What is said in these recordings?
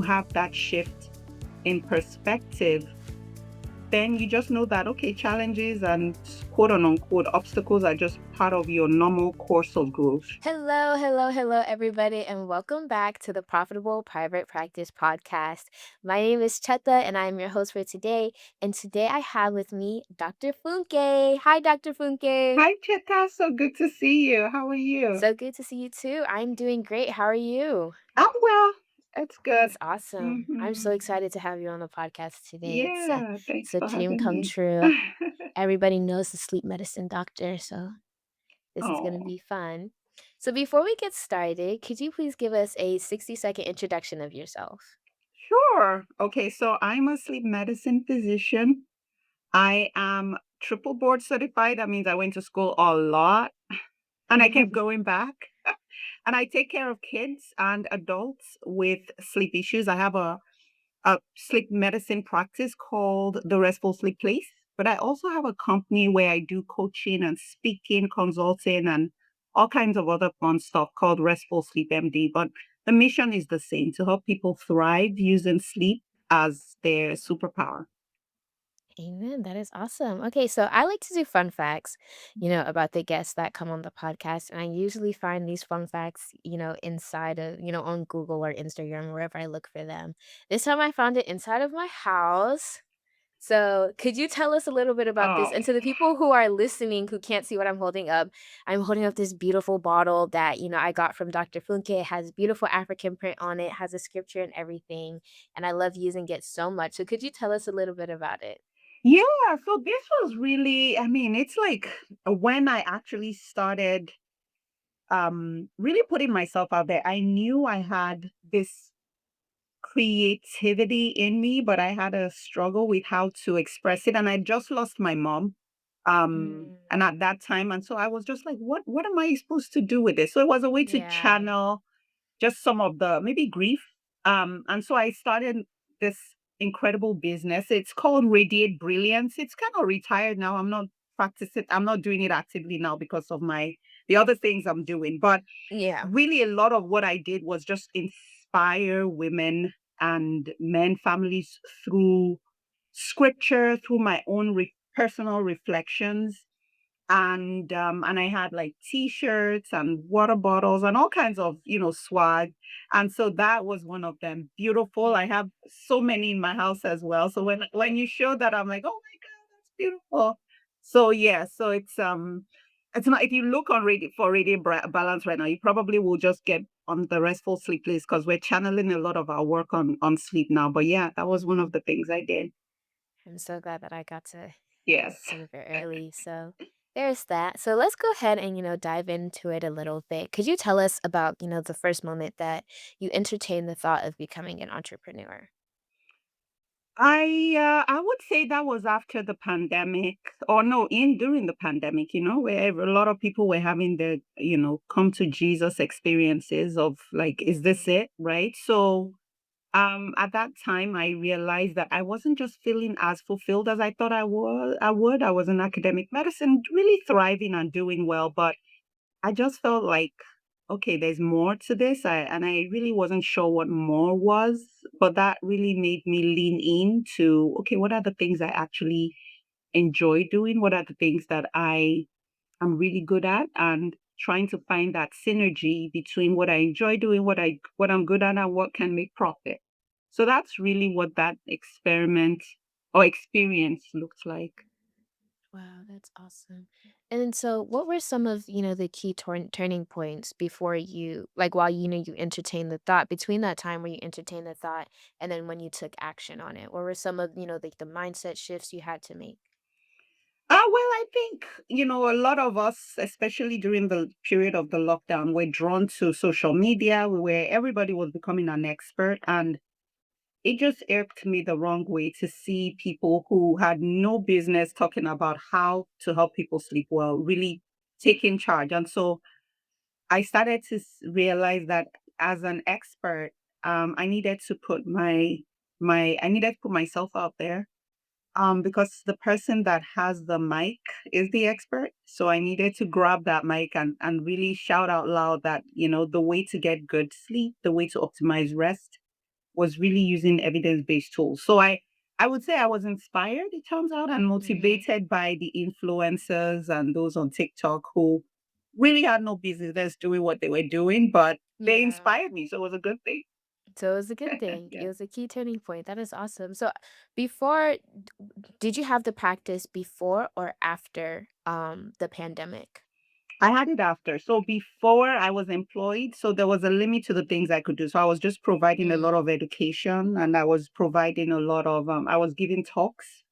have that shift in perspective, then you just know that, okay, challenges and quote unquote obstacles are just part of your normal course of growth. Hello, hello, hello, everybody, and welcome back to the Profitable Private Practice Podcast. My name is Cheta, and I'm your host for today. And today I have with me Dr. Funke. Hi, Dr. Funke. Hi, Cheta. So good to see you. How are you? So good to see you too. I'm doing great. How are you? I'm well. It's good. That's awesome. I'm so Hmm. excited to have you on the podcast today. Yeah, thanks It's a for dream having come me. true. Everybody knows the sleep medicine doctor, so this is going to Oh, be fun. So, before we get started, could you please give us a 60-second introduction of yourself? sure. Okay, so I'm a sleep medicine physician. I am triple board certified. That means I went to school a lot and I kept going back. And I take care of kids and adults with sleep issues. I have a sleep medicine practice called the Restful Sleep Place. But I also have a company where I do coaching and speaking, consulting, and all kinds of other fun stuff called Restful Sleep MD. But the mission is the same, to help people thrive using sleep as their superpower. Amen. That is awesome. Okay, so I like to do fun facts, about the guests that come on the podcast. And I usually find these fun facts, inside of, on Google or Instagram, wherever I look for them. This time I found it inside of my house. So, could you tell us a little bit about this? Oh, And to the people who are listening who can't see what I'm holding up this beautiful bottle that, I got from Dr. Funke. It has beautiful African print on it, has a scripture and everything. And I love using it so much. So, could you tell us a little bit about it? yeah. So this was really, I mean, it's like when I actually started really putting myself out there, I knew I had this creativity in me, but I had a struggle with how to express it. And I just lost my mom. Mm, And at that time, and so I was just like, what am I supposed to do with this? So it was a way to yeah. channel just some of the maybe grief. And so I started this incredible business. It's called Radiate Brilliance. It's kind of retired now. I'm not practicing, I'm not doing it actively now because of the other things I'm doing. But Yeah. really a lot of what I did was just inspire women and men families through scripture, through my own personal reflections. And I had like t-shirts and water bottles and all kinds of, swag. And so that was one of them. Beautiful. I have so many in my house as well. So when you show that, I'm like, oh my God, that's beautiful. So yeah, so it's not, if you look on for radiant balance right now, you probably will just get on the Restful Sleep list because we're channeling a lot of our work on sleep now. But yeah, that was one of the things I did. I'm so glad that I got to get Yes. some of it early. So there's that. So let's go ahead and, dive into it a little bit. Could you tell us about, the first moment that you entertained the thought of becoming an entrepreneur? I would say that was after the pandemic, or no, in during the pandemic, where a lot of people were having the, come to Jesus experiences of like, is this Mhm. it? Right. So at that time I realized that I wasn't just feeling as fulfilled as I thought I would. I was in academic medicine, really thriving and doing well, but I just felt like, okay, there's more to this. And I really wasn't sure what more was, but that really made me lean into, okay, what are the things I actually enjoy doing? What are the things that I am really good at? And trying to find that synergy between what I enjoy doing, what I'm good at, and what can make profit. So that's really what that experiment or experience looks like. Wow, that's awesome. And then so what were some of, the key turning points before while you entertained the thought, between that time where you entertained the thought and then when you took action on it? What were some of, the mindset shifts you had to make? Well, I think, a lot of us, especially during the period of the lockdown, were drawn to social media where everybody was becoming an expert. And it just irked me the wrong way to see people who had no business talking about how to help people sleep well, really taking charge. And so I started to realize that as an expert, I needed to put I needed to put myself out there, because the person that has the mic is the expert. So I needed to grab that mic and really shout out loud that, the way to get good sleep, the way to optimize rest was really using evidence-based tools. So I would say I was inspired, it turns out, and Mhm. motivated by the influencers and those on TikTok who really had no business doing what they were doing, but they Yeah. inspired me, so it was a good thing. So it was a good thing. It Yeah. was a key turning point. That is awesome. So before did you have the practice before or after the pandemic? I had it after. So before I was employed, so there was a limit to the things I could do. So I was just providing a lot Mm. of education and I was providing a lot of, I was giving talks.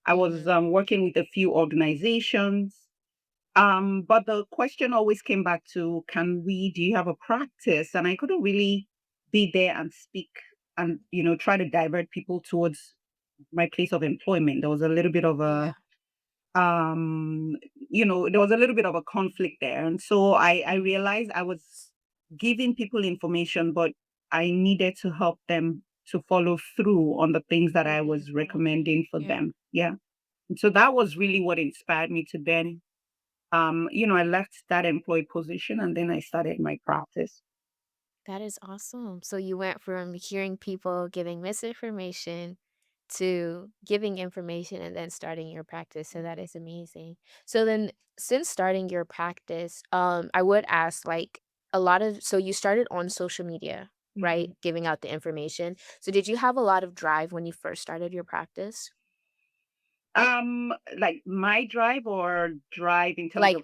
I was Mhm. working with a few organizations. But the question always came back to, do you have a practice? And I couldn't really be there and speak and, try to divert people towards my place of employment. There was a little bit of Yeah. um, there was a little bit of a conflict there. And so I Mhm. realized I was giving people information, but I needed to help them to follow through on the things that I Mhm. was Follow through. recommending for Yeah. them. Yeah. And so that was really what inspired me to then, I left that employee position and then I started my practice. That is awesome. So you went from hearing people giving misinformation to giving information and then starting your practice. So that is amazing. So then since starting your practice, I would ask like a lot of so you started on social media, right? Mhm. Giving out the information. So did you have a lot of drive when you first started your practice? Like my drive or drive in terms of,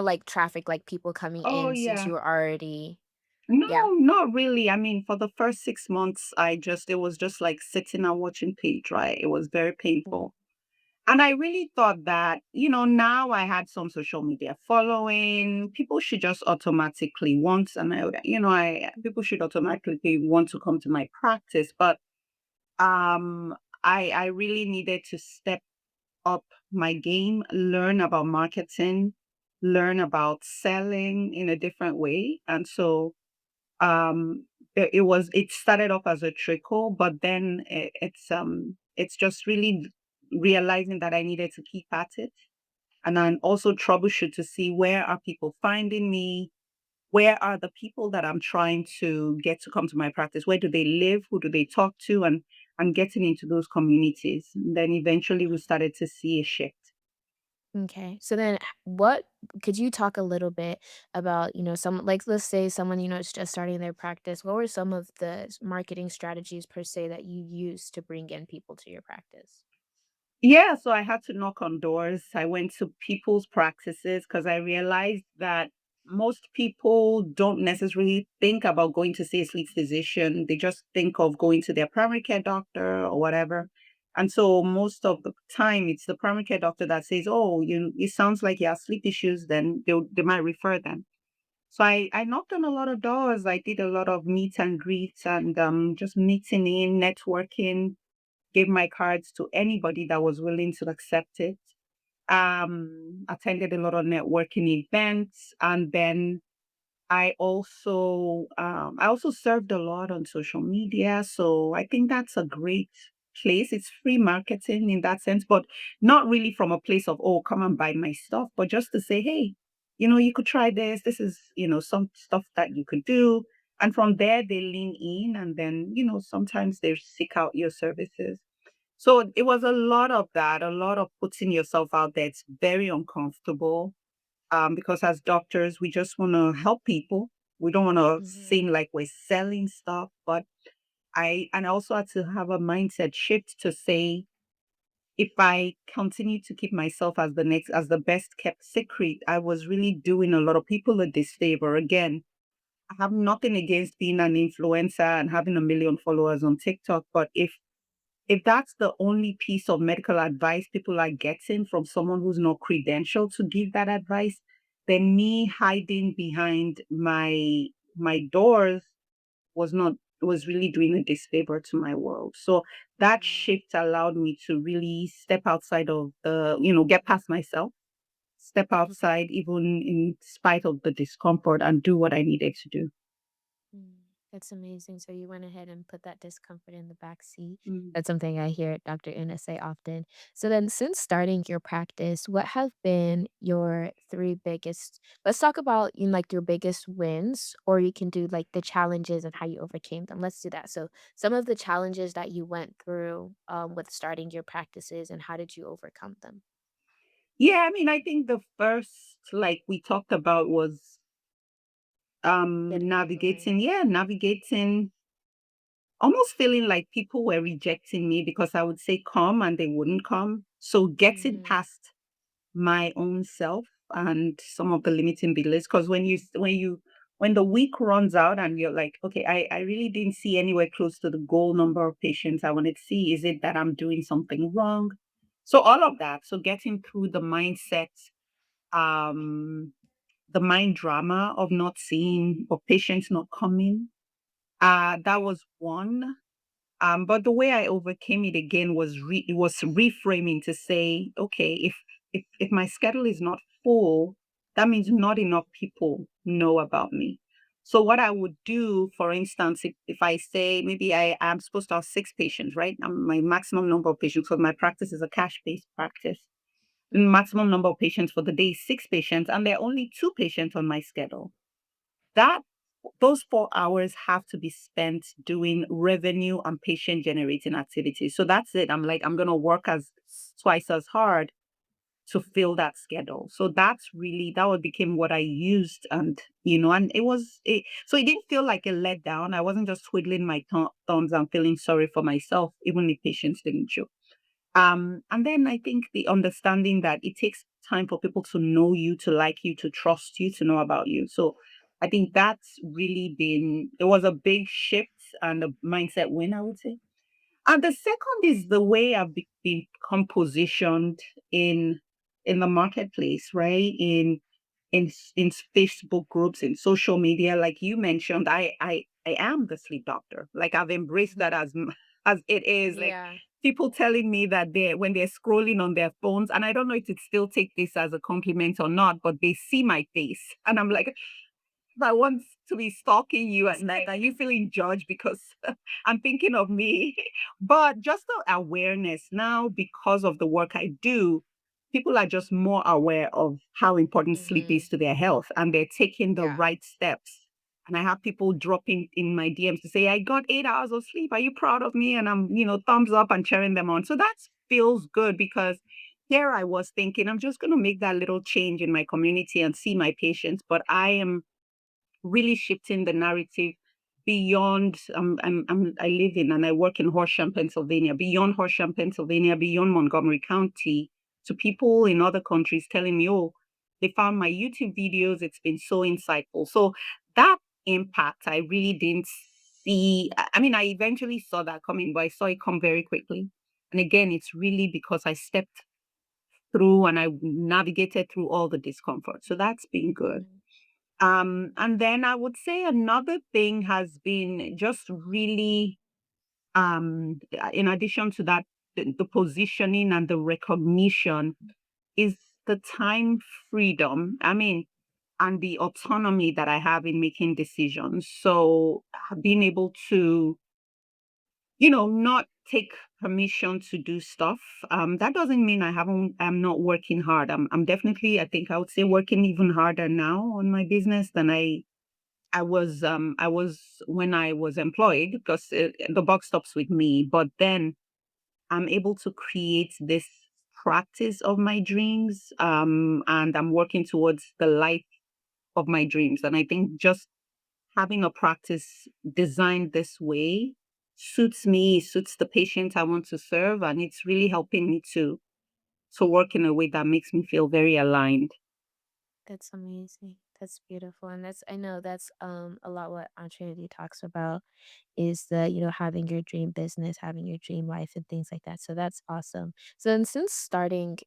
Like traffic, like people coming oh in since yeah. you were already yeah. No, not really. I mean, for the first 6 months, it was just like sitting and watching paint dry. It was very Mm. painful. And I really thought that, now I had some social media following. People should just automatically want, and people should automatically want to come to my practice. But um, I really needed to step up my game, learn about marketing, learn about selling in a different way. And so it started off as a trickle, but then it's just really realizing that I needed to keep at it and then also troubleshoot to see where are people finding me, where are the people that I'm trying to get to come to my practice, where do they live, who do they talk to, and getting into those communities. And then eventually we started to see a shift. Okay. So then what could you talk a little bit about, some like let's say someone, is just starting their practice. What were some of the marketing strategies per se that you use to bring in people to your practice? Yeah, so I had to knock on doors. I went to people's practices because I realized that most people don't necessarily think about going to see a sleep physician. They just think of going to their primary care doctor or whatever. And so most of the time, it's the primary care doctor that says, "Oh, it sounds like you have sleep issues." Then they might refer them. So I knocked on a lot of doors. I did a lot of meet and greets and just meeting in, networking, gave my cards to anybody that was willing to accept it. Attended a lot of networking events, and then I also served a lot on social media. So I think that's a great place. It's free marketing in that sense, but not really from a place of, oh, come and buy my stuff, but just to say, hey, you could try this. This is, some stuff that you could do. And from there they lean in and then, sometimes they seek out your services. So it was a lot of that, a lot of putting yourself out there. It's very uncomfortable because as doctors, we just want to help people. We don't want to Mhm. seem like we're selling stuff. But I also had to have a mindset shift to say, if I continue to keep myself as the best kept secret, I was really doing a lot of people a disfavor. Again, I have nothing against being an influencer and having a million followers on TikTok, but if that's the only piece of medical advice people are getting from someone who's not credentialed to give that advice, then me hiding behind my doors was really doing a disfavor to my world. So that Mhm. shift allowed me to really step outside of get past myself, step Mhm. outside even in spite of the discomfort and do what I needed to do. Mm. That's amazing. So you went ahead and put that discomfort in the back seat. Mm. That's something I hear Dr. Una say often. So then since starting your practice, what have been your three biggest let's talk about like your biggest wins, or you can do like the challenges and how you overcame them. Let's do that. So some of the challenges that you went through with starting your practices and how did you overcome them? Yeah, I mean, I think the first, like we talked about, was Getting out the way. navigating, almost feeling like people were rejecting me because I would say come and they wouldn't come. So getting Mm-hmm. past my own self and some of the limiting beliefs, because when the week runs out and you're like, okay, I really didn't see anywhere close to the goal number of patients I wanted to see. Is it that I'm doing something wrong? So all of that. So getting through um the mind drama of not seeing or patients not coming. That was one. But the way I overcame it again was it was reframing to say, okay, if my schedule is not full, that means not enough people know about me. So what I would do, for instance, if I say maybe I am supposed to have 6 patients, right? My maximum number of patients, because my practice is a cash-based practice. The Mm-hmm. maximum number of patients for the day is 6 patients, and there are only 2 patients on my schedule. That those 4 hours have to be spent doing revenue and patient generating activities. So that's it. I'm like, I'm gonna work as twice as hard to fill that schedule. So that's really that would became what I used, and and so it didn't feel like a letdown. I wasn't just twiddling my thumbs and feeling sorry for myself, even if patients didn't show. And then I think the understanding that it takes time for people to know you, to like you, to trust you, to know about you. So I think that's really been, it was a big shift and a mindset win, I would say. And the second is the way I've become positioned in in the marketplace, right? In Facebook groups, in social media, like you mentioned, I am the sleep doctor. Like I've embraced that as it is. Like Yeah. people telling me that when they're scrolling on their phones, and I don't know if it still take this as a compliment or not, but they see my face, and I'm like, I want to be stalking you at night. Are you feeling judged because I'm thinking of me? But just the awareness now, because of the work I do, people are just more aware of how important sleep Mm-hmm. is to their health, and they're taking the Yeah. right steps. And I have people dropping in my DMs to say, I got 8 hours of sleep. Are you proud of me? And I'm, thumbs up and cheering them on. So that feels good because here I was thinking, I'm just going to make that little change in my community and see my patients. But I am really shifting the narrative beyond I live in and I work in Horsham, Pennsylvania, beyond Horsham, Pennsylvania, beyond Montgomery County, to people in other countries telling me, oh, they found my YouTube videos, it's been so insightful. So that impact I really didn't see. I mean, I eventually saw that coming, but I saw it come very quickly. And again, it's really because I stepped through and I navigated through all the discomfort. So that's been good. Mm-hmm. And then I would say another thing has been just really, in addition to that, the positioning and the recognition is the time freedom. I mean, and the autonomy that I have in making decisions. So being able to, not take permission to do stuff. That doesn't mean I'm not working hard. I'm definitely, I think I would say working even harder now on my business than I was when I was employed because the buck stops with me. But then I'm able to create this practice of my dreams, and I'm working towards the life of my dreams. And I think just having a practice designed this way suits me, suits the patient I want to serve, and it's really helping me to work in a way that makes me feel very aligned. That's amazing. That's beautiful. And that's I know that's a lot what Aunt Trinity talks about is the, having your dream business, having your dream life and things like that. So that's awesome. So then since starting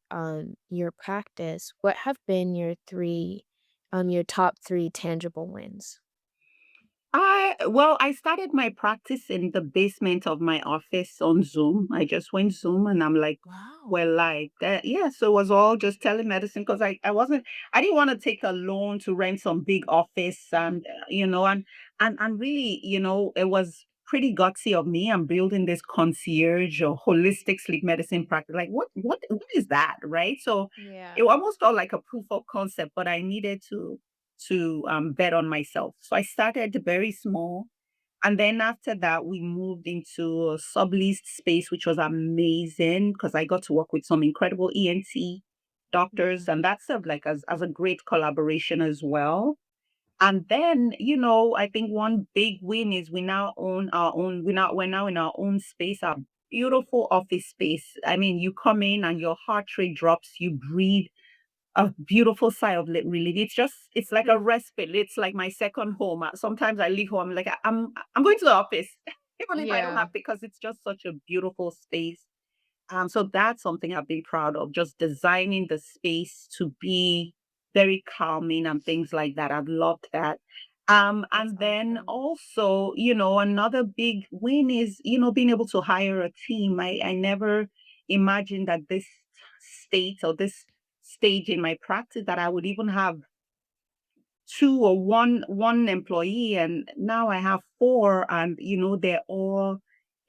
your practice, what have been your top three tangible wins? I started my practice in the basement of my office on Zoom. I just went Zoom and I'm like, Wow. well, like that, yeah. So it was all just telemedicine because I didn't want to take a loan to rent some big office and And really, it was pretty gutsy of me. I'm building this concierge or holistic sleep medicine practice. Like what is that, right? So it Yeah. almost felt like a proof of concept, but I needed to bet on myself. So I started very small. And then after that, we moved into a subleased space, which was amazing because I got to work with some incredible ENT doctors, Mhm. and that served like as a great collaboration as well. And then, I think one big win is we now own our own, we're now in our own space, our beautiful office space. I mean, you come in and your heart rate drops, you breathe a beautiful sigh of relief. It's like a Mm. respite. It's like my second home. Sometimes I leave home, like I'm going to the office, even if I don't Yeah, have, because it's just such a beautiful space. So that's something I've been proud of, just designing the space to be very calming and things like that. I've loved that. that's And then awesome. also, another big win is, being able to hire a team. I never imagined that this state or this stage in my practice that I would even have two or one employee, and now I have four, and they're all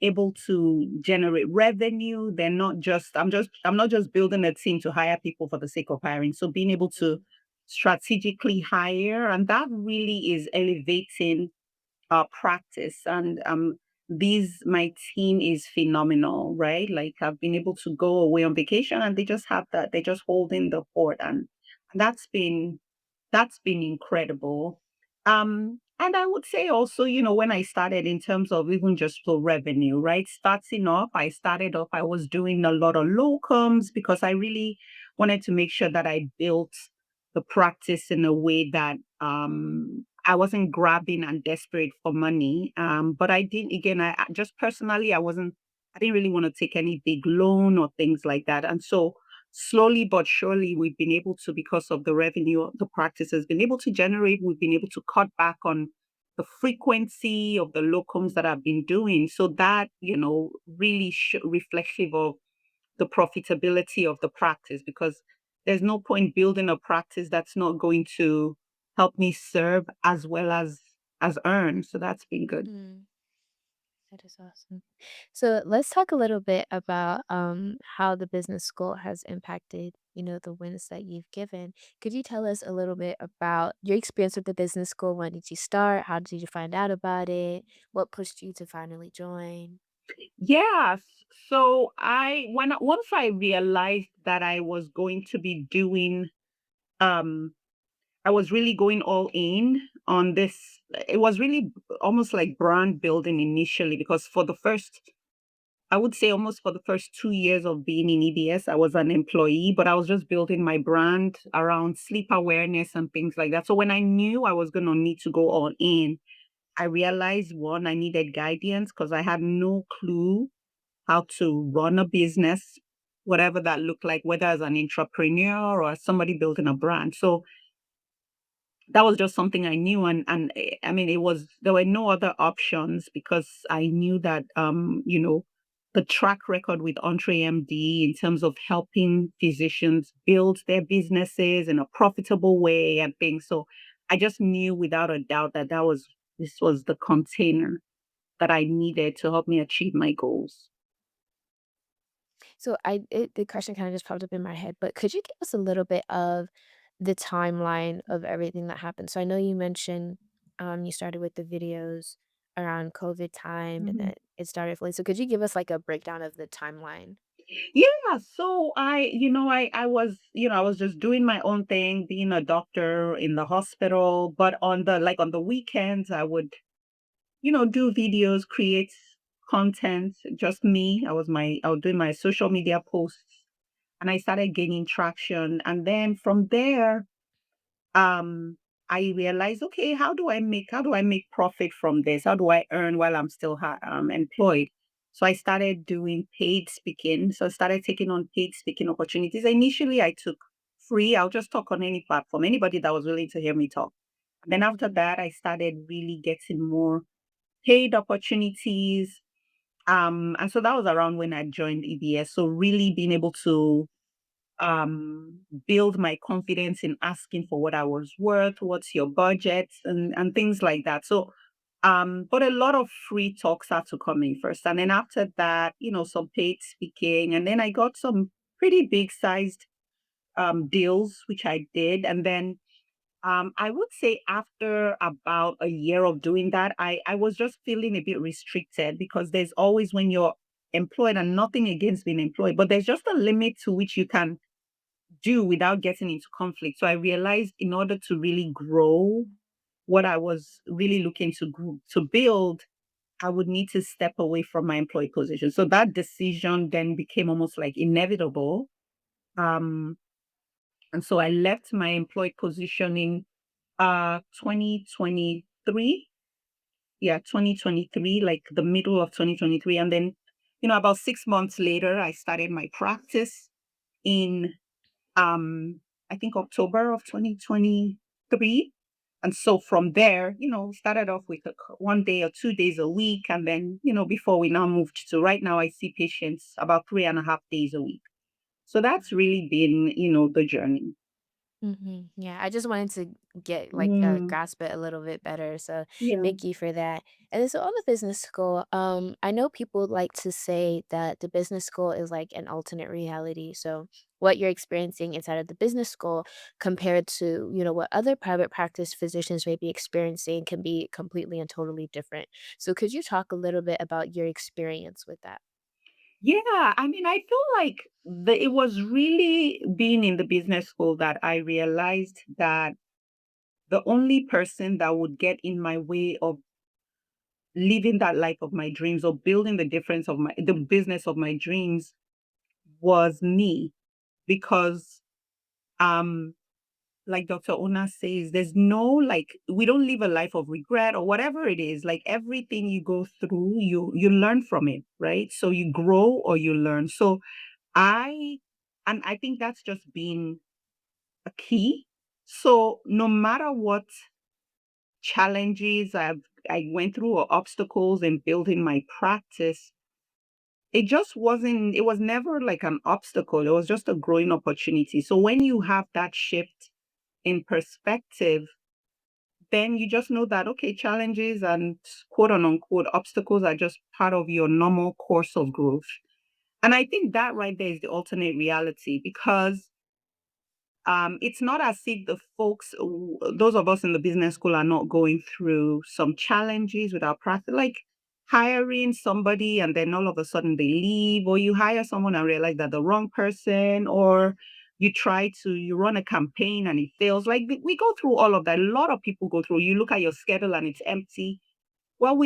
able to generate revenue. They're not just I'm not just building a team to hire people for the sake of hiring. So being able to Mhm. strategically hire, and that really is elevating practice. And these my team is phenomenal, right? Like I've been able to go away on vacation and they just have that, they just holding the fort, and that's been that's been incredible. And I would say also, when I started in terms of even just for revenue, right? Starting off, I started off, I was doing a lot of locums because I really wanted to make sure that I built the practice in a way that I wasn't grabbing and desperate for money. But I didn't, again, just personally, I didn't really want to take any big loan or things like that. And so slowly but surely, we've been able to, because of the revenue the practice has been able to generate, we've been able to cut back on the frequency of the locums that I've been doing. So that, really reflective of the profitability of the practice, because there's no point building a practice that's not going to help me serve as well as earn. So that's been good. Mm, that is awesome. So let's talk a little bit about how the business school has impacted, the wins that you've given. Could you tell us a little bit about your experience with the business school? When did you start? How did you find out about it? What pushed you to finally join? Yes. So once I realized that um I was really going all in on this. It was really almost like brand building initially, because I would say almost for the first 2 years of being in EBS, I was an employee, but I was just building my brand around sleep awareness and things like that. So when I knew I was going to need to go all in, I realized, one, I needed guidance because I had no clue how to run a business, whatever that looked like, whether as an entrepreneur or as somebody building a brand. So that was just something I knew, and I mean, it was there were no other options, because I knew that the track record with Entre MD in terms of helping physicians build their businesses in a profitable way and things. So I just knew without a doubt that this was the container that I needed to help me achieve my goals. So the question kind of just popped up in my head, but could you give us a little bit of the timeline of everything that happened? So I know you mentioned you started with the videos around COVID time and then it started fully. So could you give us like a breakdown of the timeline? Yeah, so I was just doing my own thing, being a doctor in the hospital, but on the weekends I would, do videos, create content, just me. I was doing my social media posts, and I started gaining traction. And then from there, um, I realized, okay, how do I make profit from this? How do I earn while I'm still employed? So I started doing paid speaking. So I started taking on paid speaking opportunities. Initially, I took free. I'll just talk on any platform, anybody that was willing to hear me talk. Then after Mhm. that, I started really getting more paid opportunities. And so that was around when I joined EBS. So really being able to build my confidence in asking for what I was worth, what's your budget, and things like that. So But a lot of free talks had to come in first. And then after that, some paid speaking. And then I got some pretty big sized deals, which I did. And then I would say after about a year of doing that, I was just feeling a bit restricted because there's always when you're employed and nothing against being employed, but there's just a limit to which you can do without getting into conflict. So I realized in order to really grow what I was really looking to build, I would need to step away from my employee position. So that decision then became almost like inevitable. Um, and so I left my employed position in 2023. Yeah, 2023, like the middle of 2023. And then, about 6 months later, I started my practice in I think October of 2023. And so from there, started off with 1 day or 2 days a week. And then, before we now moved to right now, I see patients about 3.5 days a week. So that's really been, the journey. Yeah, I just wanted to get Mm, grasp it a little bit better. So yeah. thank you for that. And then so on the business school, I know people like to say that the business school is like an alternate reality. So what you're experiencing inside of the business school compared to, what other private practice physicians may be experiencing can be completely and totally different. So could you talk a little bit about your experience with that? Yeah. I mean, I feel like it was really being in the business school that I realized that the only person that would get in my way of living that life of my dreams or building the business of my dreams was me. Because um like Dr. Ona says, there's no, like, we don't live a life of regret or whatever it is. Like everything you go through, you learn from it, right? So you grow or you learn. So I and I think that's just been a key. So no matter what challenges I went through or obstacles in building my practice, it was never like an obstacle. It was just a growing opportunity. So when you have that shift in perspective, then you just know that, okay, challenges and quote unquote obstacles are just part of your normal course of growth. And I think that right there is the alternate reality because it's not as if those of us in the business school are not going through some challenges with our practice, like hiring somebody and then all of a sudden they leave, or you hire someone and realize that the wrong person, or you run a campaign and it fails. Like we go through all of that. A lot of people go through. You look at your schedule and it's empty. Well,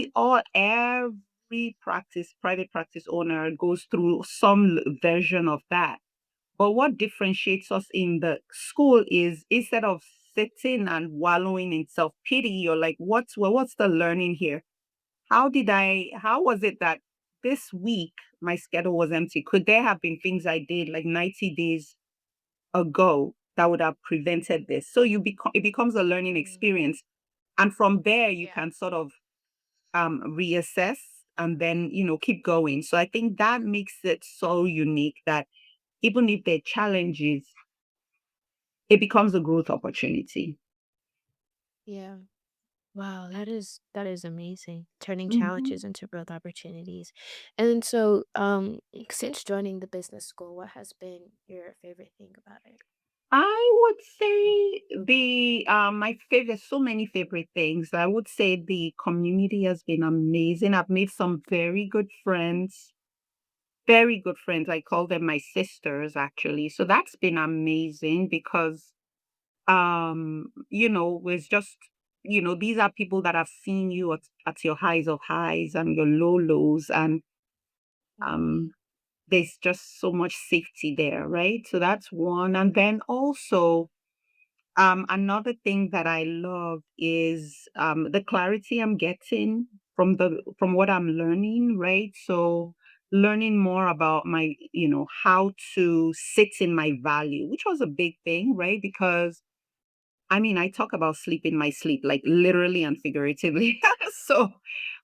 every private practice owner goes through some version of that. But what differentiates us in the school is instead of sitting and wallowing in self-pity, you're like, what's the learning here? How was it that this week my schedule was empty? Could there have been things I did like 90 days ago that would have prevented this? So it becomes a learning Mhm. experience. And from there you Yeah. can sort of reassess and then, keep going. So I think that makes it so unique that even if there are challenges, it becomes a growth opportunity. Yeah. Wow, that is amazing. Turning Mhm. challenges into growth opportunities. And so, since joining the business school, what has been your favorite thing about it? I would say my favorite, so many favorite things. I would say the community has been amazing. I've made some very good friends, very good friends. I call them my sisters actually. So that's been amazing because it's just, these are people that have seen you at your highs of highs and your lows, and Mhm. um there's just so much safety there, right? So that's one. And then also, another thing that I love is the clarity I'm getting from what I'm learning, right? So learning more about how to sit in my value, which was a big thing, right? Because I mean, I talk about sleep in my sleep, like literally and figuratively. So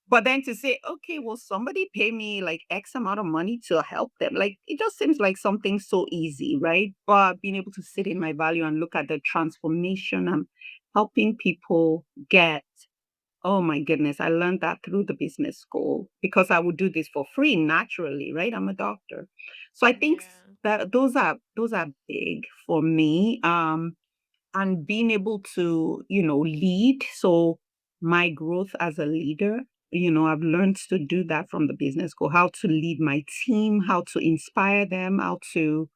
but then to say, okay, will somebody pay me like X amount of money to help them? Like it just seems like something so easy, right? But being able to sit in Mhm. my value and look at the transformation I'm helping people get Oh my goodness, I learned that through the business school because I would do this for free naturally, right? I'm a doctor. So I think Yeah. that those are big for me. And being able to, lead. So my growth as a leader, I've learned to do that from the business school, how to lead my team, how to inspire them, how to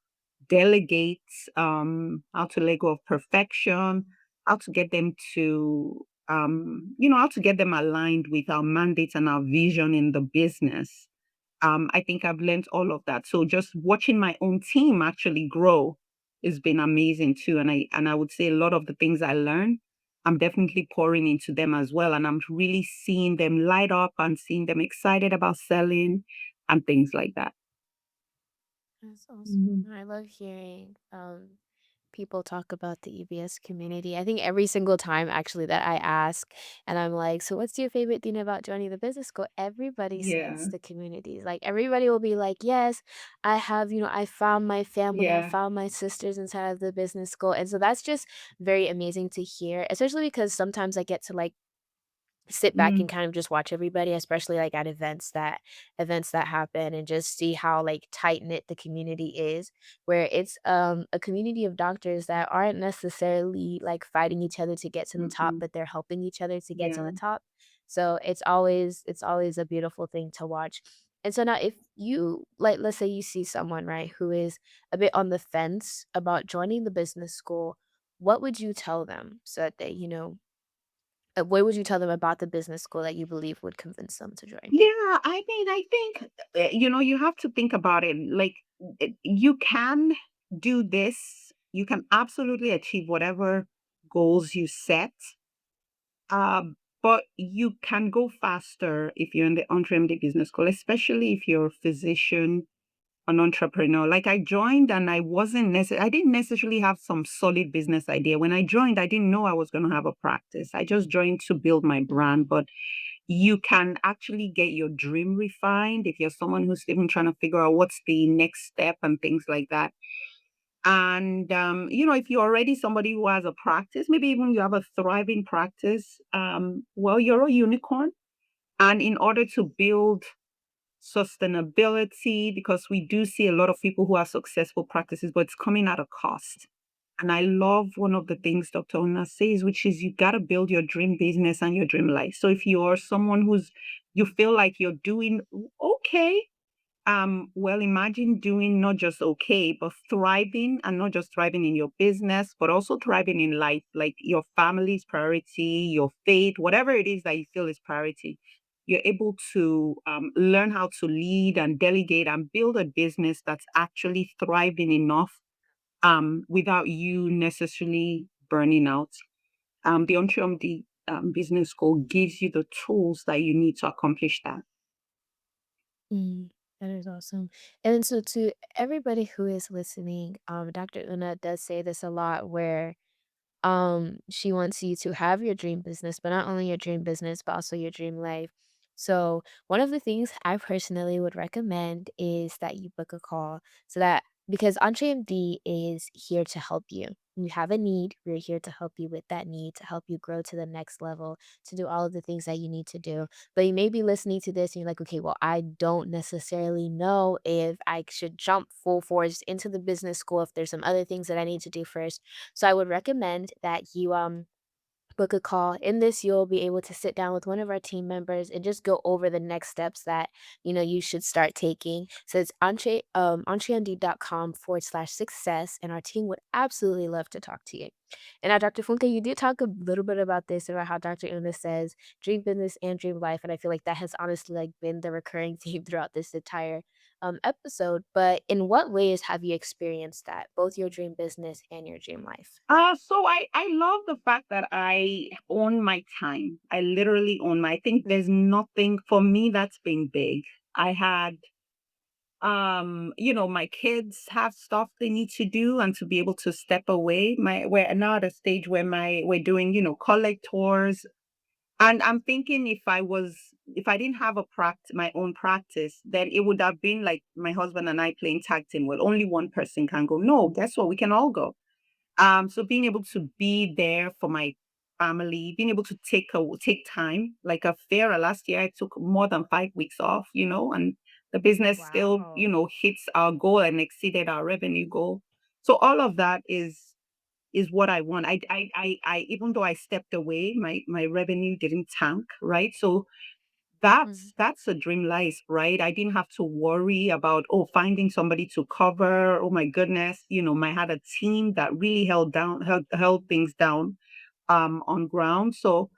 delegate, how to let go of perfection, how to get them to, how to get them aligned with our mandate and our vision in the business. I think I've learned all of that. So just watching my own team actually grow has been amazing too. And I would say a lot of the things I learned, I'm definitely pouring into them as well. And I'm really seeing them light up and seeing them excited about selling and things like that. That's awesome. Mhm. I love hearing people talk about the EBS community. I think every single time actually that I ask and I'm like, so what's your favorite thing about joining the business school? Everybody says Yeah. the communities. Like everybody will be like, yes, I have, I found my family, I Yeah. found my sisters inside of the business school. And so that's just very amazing to hear, especially because sometimes I get to like sit back and Mm, kind of just watch everybody, especially like at events that happen and just see how like tight knit the community is, where it's a community of doctors that aren't necessarily like fighting each other to get to the top, mm-mm. but they're helping each other to get to Yeah. the top. So it's always a beautiful thing to watch. And so now if you like let's say you see someone, right, who is a bit on the fence about joining the business school, what would you tell them so that they, what would you tell them about the business school that you believe would convince them to join? Yeah, I mean, I think, you have to think about it. Like, you can do this, you can absolutely achieve whatever goals you set. Um, but you can go faster if you're in the entree business school, especially if you're a physician, an entrepreneur. Like I joined and I didn't necessarily have some solid business idea. When I joined, I didn't know I was going to have a practice. I just joined to build my brand, Mhm. but you can actually get your dream refined if you're someone who's even trying to figure out what's the next step and things like that. And if you're already somebody who has a practice, maybe even you have a thriving practice, well, you're a unicorn. And in order to build sustainability, because we do see a lot of people who have successful practices, but it's coming at a cost. And I love one of the things Dr. Ona says, which is you got to build your dream business and your dream life. So if you're someone you feel like you're doing okay, well, imagine doing not just okay, but thriving, and not just thriving in your business, but also thriving in life, like your family's priority, your faith, whatever it is that you feel is priority. You're able to learn how to lead and delegate and build a business that's actually thriving enough without you necessarily burning out. The Entrepreneur Business School gives you the tools that you need to accomplish that. Mm, that is awesome. And so to everybody who is listening, Dr. Una does say this a lot where she wants you to have your dream business, but not only your dream business, but also your dream life. So one of the things I personally would recommend is that you book a call so that because EntreMD is here to help you. You have a need, we're here to help you with that need, to help you grow to the next level, to do all of the things that you need to do. But you may be listening to this and you're like, okay, well, I don't necessarily know if I should jump full force into the business school, if there's some other things that I need to do first. So I would recommend that you book a call. In this, you'll be able to sit down with one of our team members and just go over the next steps that you should start taking. So it's entremd.com/success, and our team would absolutely love to talk to you. And now, Dr. Funke, you did talk a little bit about this, about how Dr. Una says dream business and dream life. And I feel like that has honestly like been the recurring theme throughout this entire episode. But in what ways have you experienced that, both your dream business and your dream life? So I love the fact that I own my time. I literally own I think there's nothing for me that's been big. I had my kids have stuff they need to do, and to be able to step away. We're now at a stage where we're doing, college tours. And I'm thinking if I didn't have my own practice, then it would have been like my husband and I playing tag team. Well, only one person can go. No, guess what? We can all go. So being able to be there for my family, being able to take time. Like a fair last year, I took more than 5 weeks off, and the business still, Wow. hits our goal and exceeded our revenue goal. So all of that is what I want. I even though I stepped away, my revenue didn't tank, right? So Mhm. that's a dream life, right? I didn't have to worry about, finding somebody to cover. Oh my goodness, I had a team that really held things down on ground. So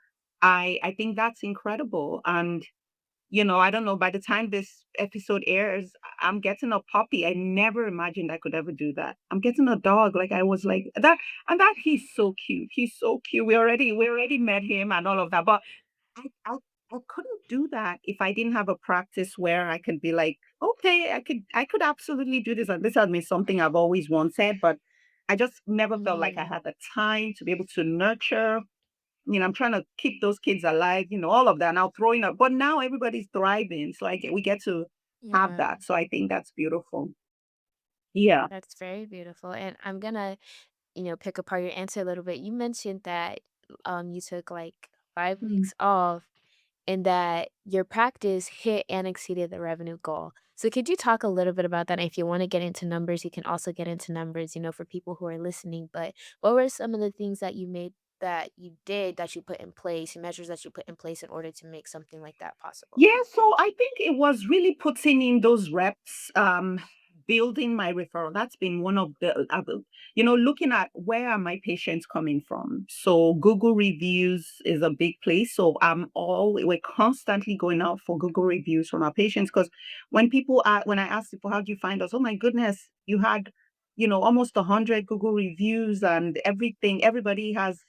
I think that's incredible. And I don't know, by the time this episode airs, I'm getting a puppy. I never imagined I could ever do that. I'm getting a dog. Like I was like that, and that he's so cute. He's so cute. We already met him and all of that. But I I I couldn't do that if I didn't have a practice where I could be like, okay, I could absolutely do this. And this has been something I've always wanted, but I just never felt like I Mhm. had the time to be able to nurture. I'm trying to keep those kids alive, all of that. Now throwing up, but now everybody's thriving. So we get to have Yeah. that. So I think that's beautiful. Yeah. That's very beautiful. And I'm gonna, pick apart your answer a little bit. You mentioned that you took like 5 weeks off and that your practice hit and exceeded the revenue goal. So could you talk a little bit about that? And if you want to get into numbers, you can also get into numbers, for people who are listening. But what were some of the things that you did that you put in place, measures that you put in place in order to make something like that possible? Yeah, so I think it was really putting in those reps, building my referral. That's been one of looking at where are my patients coming from. So Google reviews is a big place. So we're constantly going out for Google reviews from our patients because when I ask people, how do you find us? Oh my goodness, you had, almost 100 Google reviews and everything. Everybody says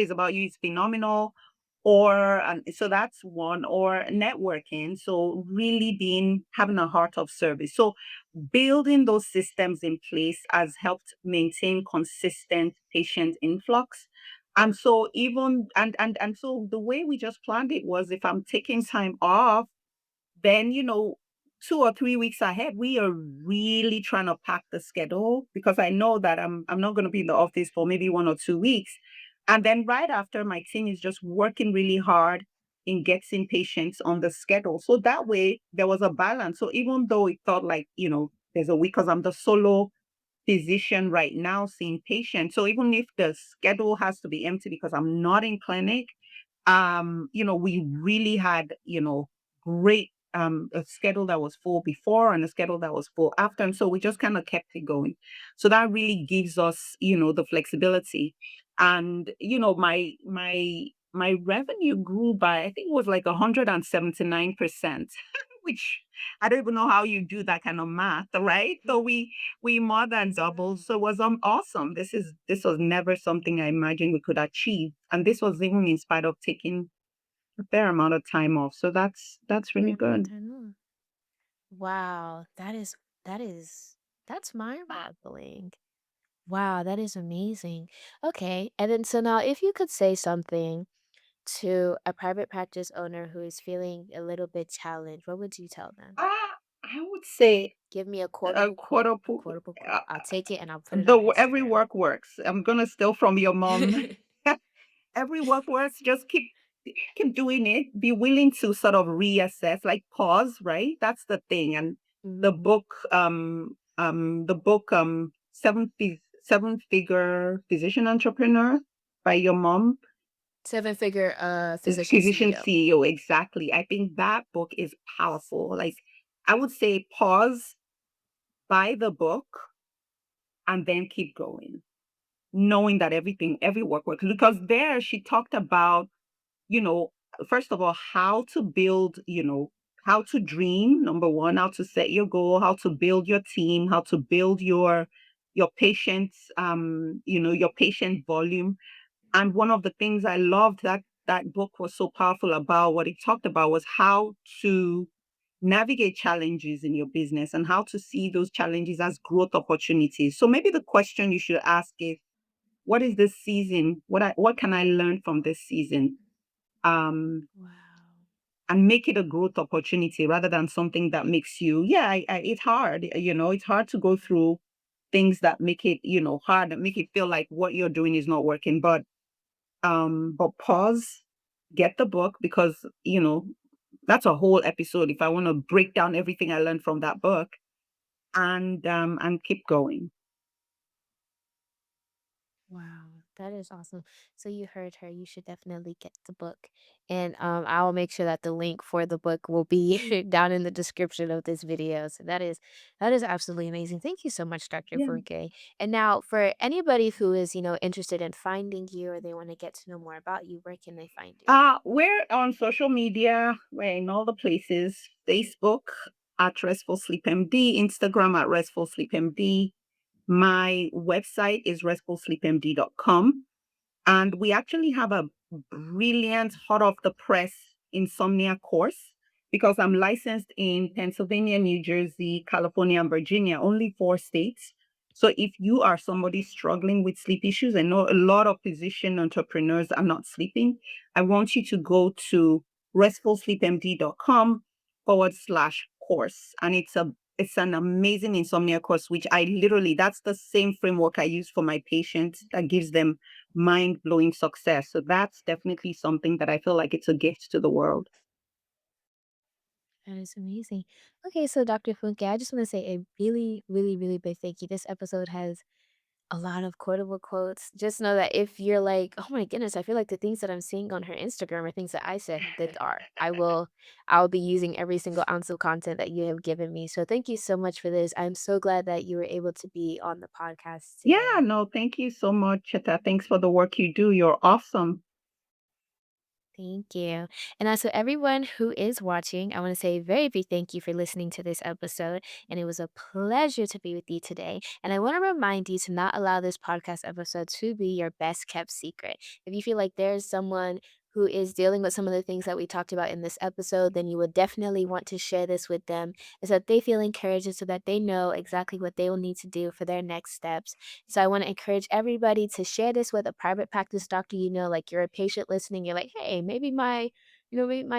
about you is phenomenal, or so that's one. Or networking, so really being having a heart of service. So building those systems in place has helped maintain consistent patient influx. And so even and so the way we just planned it was, if I'm taking time off, then 2 or 3 weeks ahead, we are really trying to pack the schedule, because I know that I'm not going to be in the office for maybe 1 or 2 weeks. And then right after, my team is just working really hard in getting patients on the schedule. So that way there was a balance. So even though it felt like, there's a week, because I'm the solo physician right now seeing patients. So even if the schedule has to be empty because I'm not in clinic, we really had, great a schedule that was full before and a schedule that was full after. And so we just kind of kept it going. So that really gives us, the flexibility. And, my revenue grew by, I think it was like 179%, which I don't even know how you do that kind of math, right? So we more than doubled. Yeah. So it was awesome. This was never something I imagined we could achieve. And this was even in spite of taking a fair amount of time off. So that's really Fair amount of good. time off. Wow, that is that's mind-boggling. Wow, that is amazing. Okay, and then so now if you could say something to a private practice owner who is feeling a little bit challenged, what would you tell them? I would say Give me a a quotable quote, quarter a po quotable quote. uh, I'll take it and I'll put it on the every Instagram. work works. I'm gonna steal from your mom. Every work works. Just keep doing it. Be willing to sort of reassess, like pause, right? That's the thing. And the Mhm. book, seven figure physician entrepreneur by your mom, Seven-figure the physician physician CEO. CEO, exactly. I think that book is powerful. Like I would say, pause, buy the book, and then keep going, knowing that every work works. Because there she talked about, you know, first of all, how to build, how to dream, number one, how to set your goal, how to build your team, how to build your patients, your patient volume. And one of the things I loved that book was so powerful about, what it talked about, was how to navigate challenges in your business and how to see those challenges as growth opportunities. So maybe the question you should ask is, what is this season? What can I learn from this season? Um, Wow. and make it a growth opportunity rather than something that makes you, yeah, it's hard. It's hard to go through things that make it, hard, that make it feel like what you're doing is not working. But But pause, get the book because, that's a whole episode if I want to break down everything I learned from that book and keep going. Wow, that is awesome. So you heard her. You should definitely get the book. And I'll make sure that the link for the book will be down in the description of this video. So that is absolutely amazing. Thank you so much, Dr. Yeah. Funke. And now for anybody who is, interested in finding you or they want to get to know more about you, where can they find you? We're on social media. We're in all the places. Facebook at Restful Sleep MD, Instagram at Restful Sleep MD. My website is restfulsleepmd.com. And we actually have a brilliant, hot off the press insomnia course because I'm licensed in Pennsylvania, New Jersey, California, and Virginia, only 4 states. So if you are somebody struggling with sleep issues, I know a lot of physician entrepreneurs are not sleeping. I want you to go to restfulsleepmd.com/course. And it's an amazing insomnia course, which that's the same framework I use for my patients that gives them mind blowing success. So that's definitely something that I feel like it's a gift to the world. That is amazing. Okay, so Dr. Funke, I just want to say a really, really, really big thank you. This episode has a lot of quotable quotes. Just know that if you're like, "Oh my goodness, I feel like the things that I'm seeing on her Instagram are things that I said that are." I'll be using every single ounce of content that you have given me. So thank you so much for this. I'm so glad that you were able to be on the podcast Yeah, today. no, thank you so much, Cheta. Thanks for the work you do. You're awesome. Thank you. And also, everyone who is watching, I want to say a very big thank you for listening to this episode. And it was a pleasure to be with you today. And I want to remind you to not allow this podcast episode to be your best kept secret. If you feel like there's someone who is dealing with some of the things that we talked about in this episode, then you would definitely want to share this with them so that they feel encouraged and so that they know exactly what they will need to do for their next steps. So I want to encourage everybody to share this with a private practice doctor. Like you're a patient listening, you're like, hey, maybe my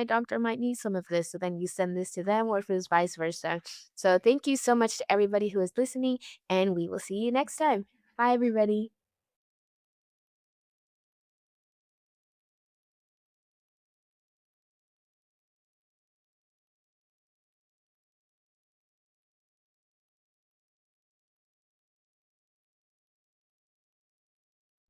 doctor might need some of this. So then you send this to them, or if it's vice versa. So thank you so much to everybody who is listening, and we will see you next time. Bye, everybody.